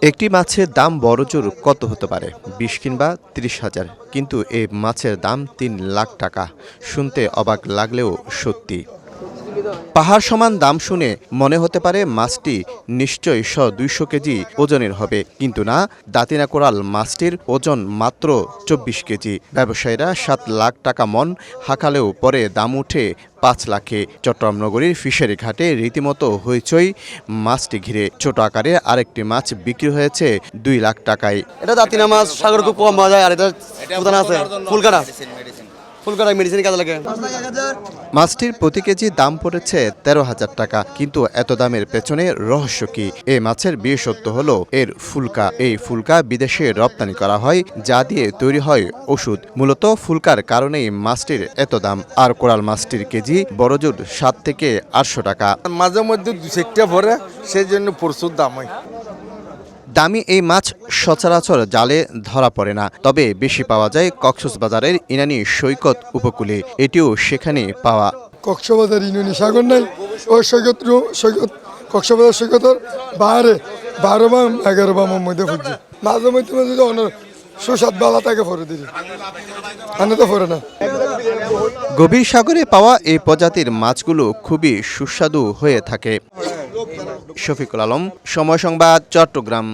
একটি মাছের দাম বড়জোর কত হতে পারে? ২০ কিংবা ৩০,০০০। কিন্তু এই মাছের দাম ৩ লাখ টাকা। শুনতে অবাক লাগলেও সত্যি। পাহাড় সমান দাম শুনে মনে হতে পারে মাছটি নিশ্চয়ই ১০০-২০০ কেজি ওজনের হবে, কিন্তু না। দাঁতিনা কোরাল মাছটির ওজন মাত্র ২৪ কেজি। ব্যবসায়ীরা ৭ লাখ টাকা মন হাঁকালেও পরে দাম উঠে ৫ লাখে। চট্টগ্রাম নগরীর ফিশারি ঘাটে রীতিমতো হইচই মাছটি ঘিরে। ছোট আকারে আরেকটি মাছ বিক্রি হয়েছে ২ লাখ টাকায়। এটা দাঁতিনা মাছ, সাগর খুব কম পাওয়া যায়। আর এটা প্রধান আছে ফুলকাটা, ফুলকাটা মেডিসিন কাজে লাগে। মাছটির প্রতি কেজি দাম পড়েছে ১৩,০০০ টাকা। কিন্তু এত দামের পেছনে রহস্য কি? এই মাছের বিশেষত্ব হলো এর ফুলকা। এই ফুলকা বিদেশে রপ্তানি করা হয়, যা দিয়ে তৈরি হয় ওষুধ। মূলত ফুলকার কারণেই মাছটির এত দাম। আর কোরাল মাছটির কেজি বড়জোর ৭ থেকে ৮০০ টাকা। মাঝে মধ্যে দু চারটা ভরে, সেই জন্য প্রচুর দাম হয়। দামি এই মাছ সচরাচর জালে ধরা পড়ে না, তবে বেশি পাওয়া যায় কক্সবাজারের ইনানি সৈকত উপকূলে। এটিও সেখানে পাওয়া। কক্সবাজার ইউনিয়নে সাগর নাই, ওই সৈকত কক্সবাজার সৈকতের বাইরে ১২ বা ১১ বামের মধ্যে ফুটছে। মাঝে মধ্যে যদি সুস্বাদ বালা তাকে ফরে দিই, আনে তো ফরে না। গভীর সাগরে পাওয়া এই প্রজাতির মাছগুলো খুবই সুস্বাদু হয়ে থাকে। শফিকুল আলম, সময় সংবাদ, চট্টগ্রাম।